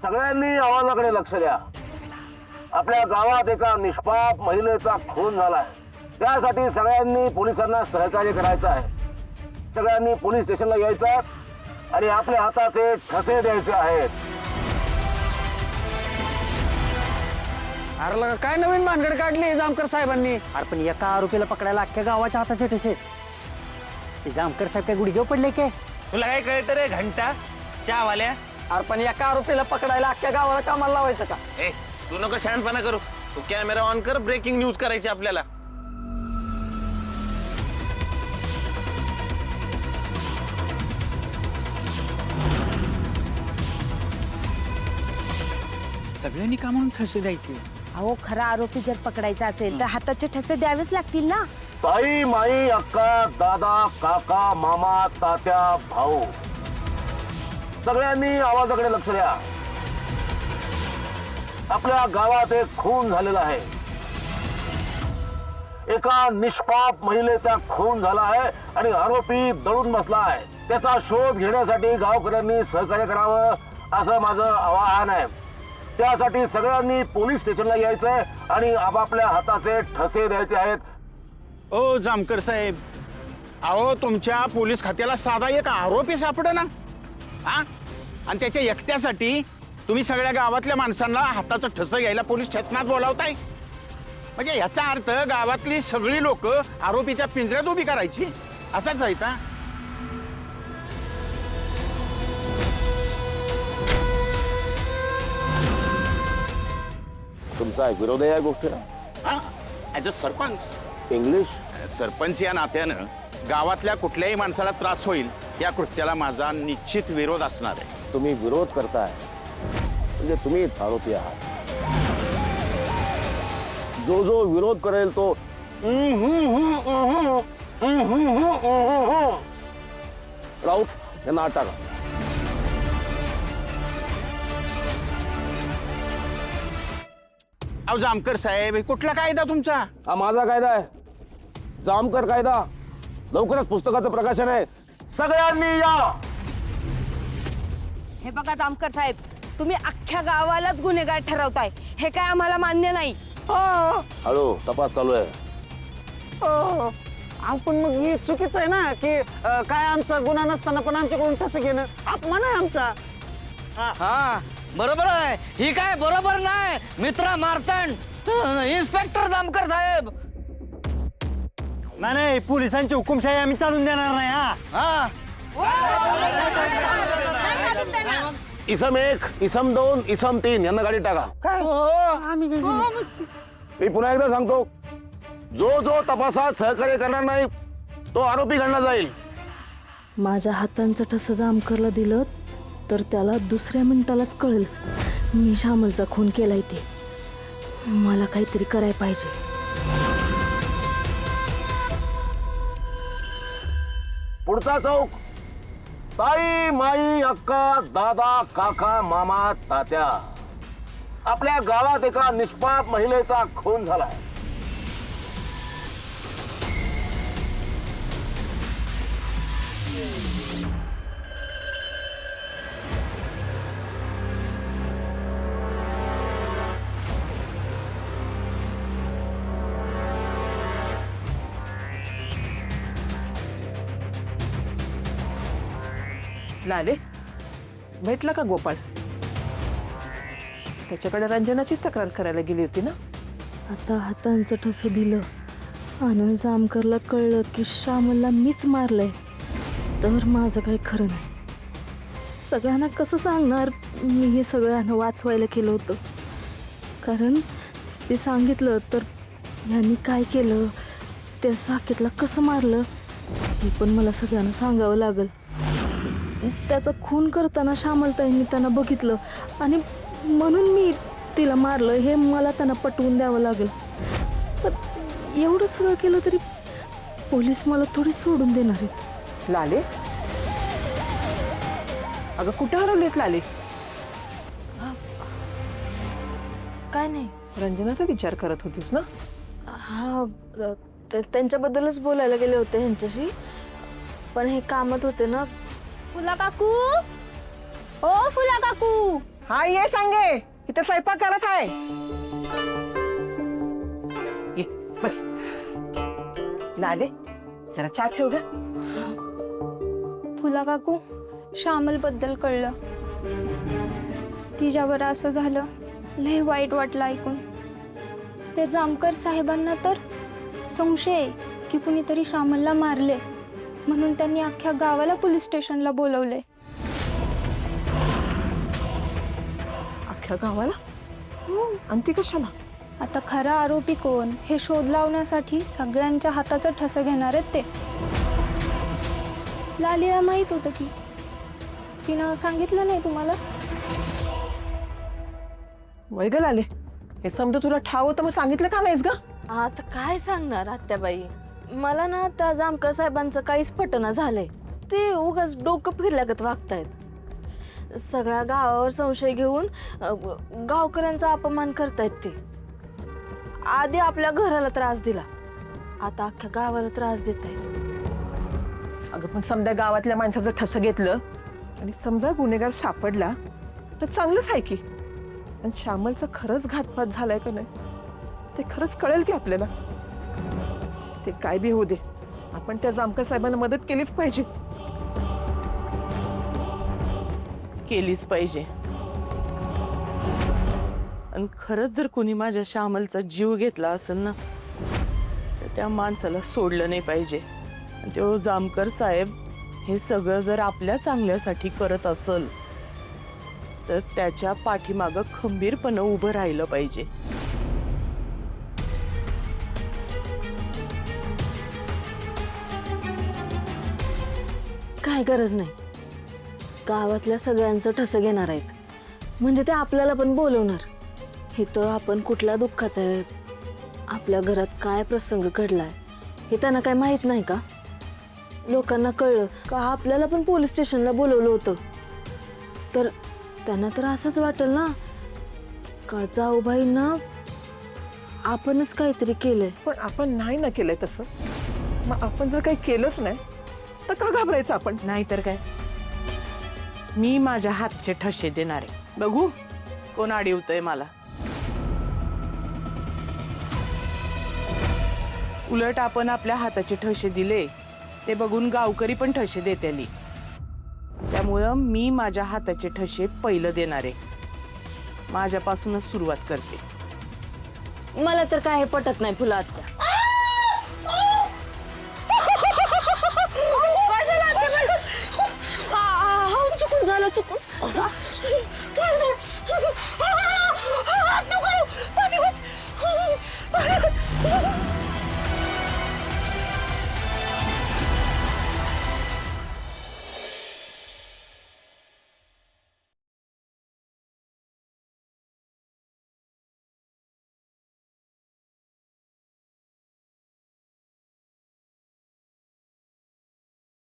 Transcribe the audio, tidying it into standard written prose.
सगळ्यांनी आवाजाकडे लक्ष द्या। आपल्या गावात एका निष्पाप महिलेचा खून झालाय, त्यासाठी सगळ्यांनी पोलिसांना सहकार्य करायचं आहे। सगळ्यांनी पोलीस स्टेशनला यायचं आणि आपल्या हाताचे ठसे द्यायचे आहेत। अरे काय नवीन भानगड काढली जामकर साहेबांनी? अरे पण एका आरोपीला पकडायला अख्ख्या गावाच्या हाताचे ठसे। ते जामकर साहेब काय गुडघे पडले काय? तुला काय कळतं रे घंटा चहावाल्या? अरे पण एका आरोपीला पकडायला अख्ख्या गावाला कामाला लावायचं का? ए तू नको शहाणपणा करू, तू कॅमेरा ऑन कर, ब्रेकिंग न्यूज करायची आपल्याला। सगळ्यांनी का म्हणून ठसे द्यायचे? अहो खरा आरोपी जर पकडायचा असेल तर हाताचे ठसे द्यावेच लागतील ना। ताई, माई, अक्का, दादा, काका, मामा, तात्या, भाऊ, सगळ्यांनी आवाजाकडे लक्ष द्या। आपल्या गावात एक खून झालेला आहे। एका निष्पाप महिलेचा खून झाला आहे आणि आरोपी दडून बसला आहे। त्याचा शोध घेण्यासाठी गावकऱ्यांनी सहकार्य करावं असं माझं आवाहन आहे। त्यासाठी सगळ्यांनी पोलीस स्टेशनला यायचंय आणि आपापल्या हाताचे ठसे द्यायचे आहेत। ओ जामकर साहेब, अहो तुमच्या पोलीस खात्याला साधा एक आरोपी सापडेना हा, आणि त्याच्या एकट्यासाठी तुम्ही सगळ्या गावातल्या माणसांना हाताचं ठस घ्यायला पोलीस स्टेशनात बोलावताय। म्हणजे याचा अर्थ गावातली सगळी लोक आरोपीच्या पिंजऱ्यात उभी करायची असाच आहे का? तुमचा विरोध आहे या गोष्टीला? हा, as a sarpanch, English sarpanch या नात्यानं गावातल्या कुठल्याही माणसाला त्रास होईल या कृत्याला माझा निश्चित विरोध असणार आहे। तुम्ही विरोध करताय म्हणजे तुम्हीच आरोपी आहात। जो जो विरोध करेल तो राऊत यांना आत टाका। अहो जामकर साहेब, हे कुठला कायदा तुमचा? हा माझा कायदा आहे, जामकर कायदा। लवकरच पुस्तकाचं प्रकाशन आहे, सगळ्यांनी या। हे बघा जामकर साहेब, तुम्ही अख्ख्या गावालाच गुन्हेगार ठरवताय, हे काय आम्हाला मान्य नाही। हळू, तपास चालू आहे। अहो पण मग ही चुकीचं आहे ना की काय आमचा गुन्हा नसताना पण आमच्याकडून ठसे घेणं अपमान आहे आमचा। हा बरोबर आहे, ही काय बरोबर नाही मित्रा मारतंड इन्स्पेक्टर जामकर साहेब। नाही नाही, पोलिसांची हुकुमशाही आम्ही चालून देणार नाही। हा हा इसम 1, इसम 2, इसम 3 यांना गाडी टाका। मी पुन्हा एकदा सांगतो, जो जो तपासात सहकार्य करणार नाही तो आरोपी गणला जाईल। माझ्या हातांचं ठसं जामकरला दिलं तर त्याला दुसऱ्या मिनिटालाच कळेल मी श्यामलचा खून केलाय ते। मला काहीतरी करायला पाहिजे। पुढचा चौक, ताई, माई, अक्का, दादा, काका, मामा, तात्या, आपल्या गावात एका निष्पाप महिलेचा खून झालाय। लाले भेटला का गोपाळ? त्याच्याकडे रंजनाचीच तक्रार करायला गेली होती ना? आता हातांचं ठसं दिलं आणि जामकरला कळलं की श्यामलला मीच मारलंय तर माझं काही खरं नाही। सगळ्यांना कसं सांगणार मी हे सगळ्यांना वाचवायला केलं होतं, कारण ते सांगितलं तर ह्यांनी काय केलं, त्या साकेतला कसं मारलं हे पण मला सगळ्यांना सांगावं लागल। त्याचा खून करताना श्यामलताईंनी त्यांना बघितलं आणि म्हणून मी तिला मारलं हे मला त्यांना पटवून द्यावं लागेल। पण एवढं सगळं केलं तरी पोलीस मला थोडी सोडून देणार आहेत। लाले अगं कुठे हरवलीस लाले? काय नाही, रंजनाचा विचार करत होतीस ना? हा त्यांच्याबद्दलच बोलायला गेले होते ह्यांच्याशी, पण हे कामात होते ना। फुला काकू, ओ फुला काकू, हा ये सांगे इथे स्वयंपाक करत आहे ये बस लाले जरा चहा ठेव ग फुला काकू श्यामल बद्दल कळलं तिच्यावर असं झालं लय वाईट वाटलं ऐकून ते जामकर साहेबांना तर संशय आहे की कुणीतरी श्यामलला मारले म्हणून त्यांनी अख्ख्या गावाला पोलीस स्टेशनला बोलवले अख्ख्या गावाला आणि ती कशाला आता खरा आरोपी कोण हे शोध लावण्यासाठी सगळ्यांच्या हाताचं ठसं घेणार आहेत ते लालीला माहित होतं की तिनं सांगितलं नाही तुम्हाला वय ग लाले हे समजा तुला ठाव होतं मग सांगितलं का नाहीस ग आता काय सांगणार आत्याबाई मला ना त्या जामकर साहेबांचं काहीच पटना झालंय ते उगाच डोकं फिरल्यागत वागतायत सगळ्या गावावर संशय घेऊन गावकऱ्यांचा अपमान करतायत ते आधी आपल्या घराला त्रास दिला आता अख्ख्या गावाला त्रास देत आहेत अगं पण समजा गावातल्या माणसाचं ठसं घेतलं आणि समजा गुन्हेगार सापडला तर चांगलंच आहे की आणि श्यामलचा खरंच घातपात झालाय का नाही ते खरंच कळेल की आपल्याला ते काय बी होऊ दे आपण त्या जामकर साहेबांना मदत केलीच पाहिजे केलीच पाहिजे आणि खरंच जर कोणी माझ्या श्यामलचा जीव घेतला असेल ना तर त्या माणसाला सोडलं नाही पाहिजे आणि तो जामकर साहेब हे सगळं जर आपल्या चांगल्यासाठी करत असेल तर त्याच्या पाठीमागं खंबीरपणे उभं राहिलं पाहिजे काय गरज नाही गावातल्या सगळ्यांचं ठसं घेणार आहेत म्हणजे ते आपल्याला पण बोलवणार इथं आपण कुठल्या दुःखात आहे आपल्या घरात काय प्रसंग घडलाय हे त्यांना काय माहित नाही का लोकांना कळलं का आपल्याला पण पोलीस स्टेशनला बोलवलं होतं तर त्यांना तर असंच वाटेल ना का जाऊबाईंना आपणच काहीतरी केलंय पण आपण नाही ना केलंय तसं मग आपण जर काही केलंच नाही तर का घाबरायचं आपण नाहीतर काय मी माझ्या हातचे ठसे देणार आहे बघू कोण अडवतंय मला उलट आपण आपल्या हाताचे ठसे दिले ते बघून गावकरी पण ठसे देतेली त्यामुळं मी माझ्या हाताचे ठसे पहिलं देणार आहे माझ्यापासूनच सुरुवात करते मला तर काय हे पटत नाही फुलाचा